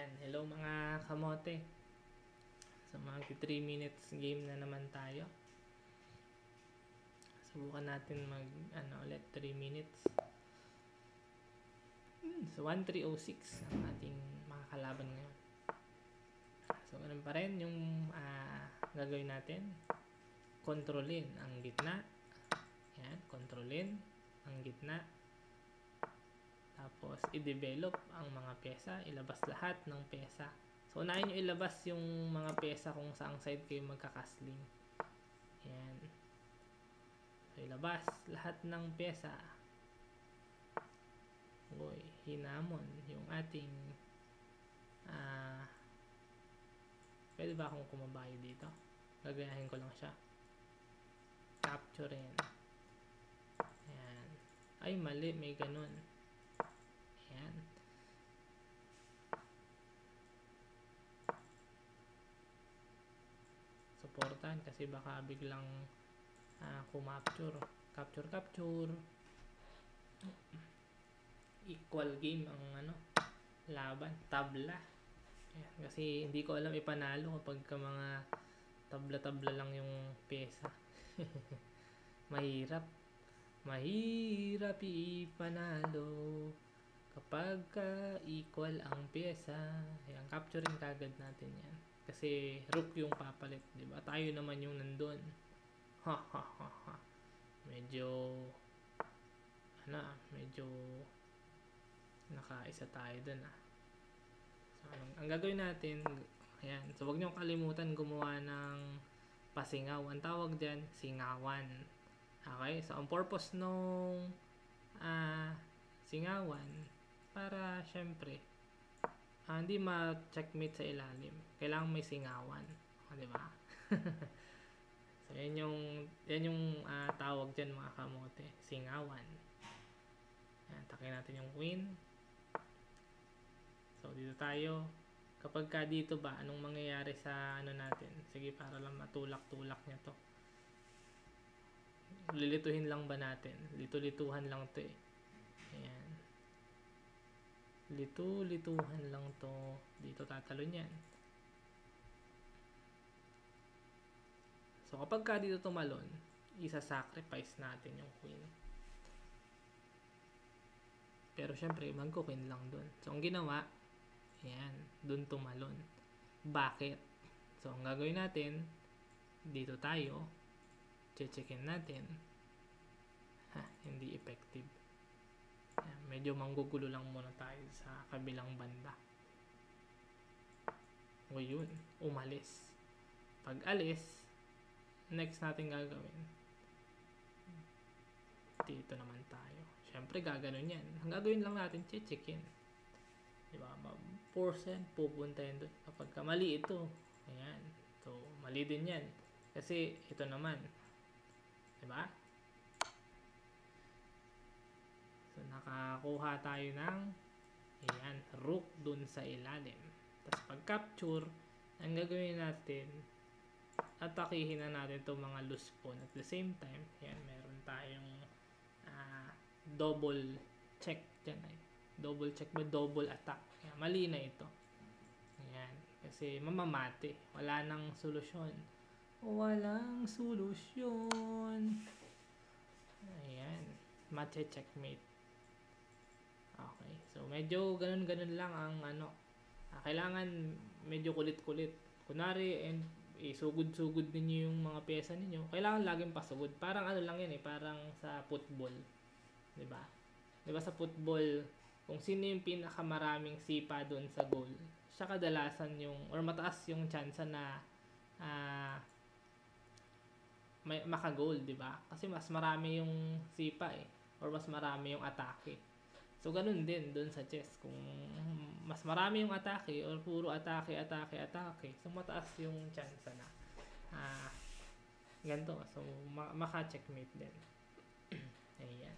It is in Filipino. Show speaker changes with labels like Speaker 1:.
Speaker 1: Ayan, hello mga kamote. So mga 3 minutes game na naman tayo. Subukan natin mag ulit 3 minutes. So 1306 ang ating mga kalaban ngayon. So ganun pa rin yung gagawin natin. Kontrolin ang gitna. Ayan, kontrolin ang gitna. Tapos i-develop ang mga pyesa, ilabas lahat ng pyesa. So unahin nyo ilabas yung mga pyesa kung saang side kayo magkakasling. Ayan. So ilabas lahat ng pyesa. Uy, hinamon yung ating pwede ba akong kumabayo dito? Gagayahin ko lang siya. Capturein. Ayan. Ay mali, may ganun. Ayan. Supportan kasi baka biglang kumapture. Capture. Equal game ang laban. Tabla. Ayan. Kasi hindi ko alam ipanalo kapag mga tabla-tabla lang yung pyesa. Mahirap ipanalo kapag equal ang pyesa. Ayan, capturing kagad natin yan. Kasi rook yung papalit, di ba? Tayo naman yung nandun. Medyo nakaisa tayo dun So, ang gagawin natin, ayan. So, wag niyo kalimutan gumawa ng pasingaw. Ang tawag dyan, singawan. Okay? So, ang purpose nung singawan, para syempre, hindi ma-checkmate sa ilalim. Kailangan may singawan. Di ba? So, yan yung tawag dyan mga kamote. Singawan. Ayan, takin natin yung queen. So, dito tayo. Kapag ka dito ba, anong mangyayari sa natin? Sige, para lang matulak-tulak niya to. Lilituhin lang ba natin? Litu-lituhan lang to eh. Ayan. Litu-lituhan lang to. Dito tatalon yan. So, kapag ka dito tumalon, isa-sacrifice natin yung queen. Pero syempre, magko-queen lang dun. So, ang ginawa, ayan, dun tumalon. Bakit? So, ang gagawin natin, dito tayo, checkin natin. Hindi effective. Ayan, medyo manggugulo lang muna tayo sa kabilang banda. O yun, umalis. Pag alis, next natin gagawin, dito naman tayo. Siyempre gaganon yan. Ang gagawin lang natin, checkin. Diba? 4% pupunta yun doon. Kapag mali ito, ayan. So, mali din yan. Kasi ito naman. Diba? So, nakakuha tayo ng ayan, rook dun sa ilalim. Tapos pag capture, ang gagawin natin, atakihin na natin itong mga loose pawn. At the same time, ayan, meron tayong double check dyan ay. Double check ba? Double attack. Ayan, mali na ito. Ayan. Kasi mamamate. Wala nang solusyon. Walang solusyon. Ayan. Mache-checkmate. Okay. So, medyo ganun-ganun lang ang kailangan medyo kulit-kulit. Kunwari, isugod-sugod ninyo yung mga pyesa ninyo. Kailangan laging pasugod. Parang lang yan eh. Parang sa football. Diba? Diba sa football, kung sino yung pinakamaraming sipa doon sa goal, siya kadalasan yung, or mataas yung chance na maka-goal, diba? Kasi mas marami yung sipa eh. Or mas marami yung atake. So, ganun din doon sa chess. Kung mas marami yung atake, or puro atake, so mataas yung chance na ganito. So, maka-checkmate din. Ayan.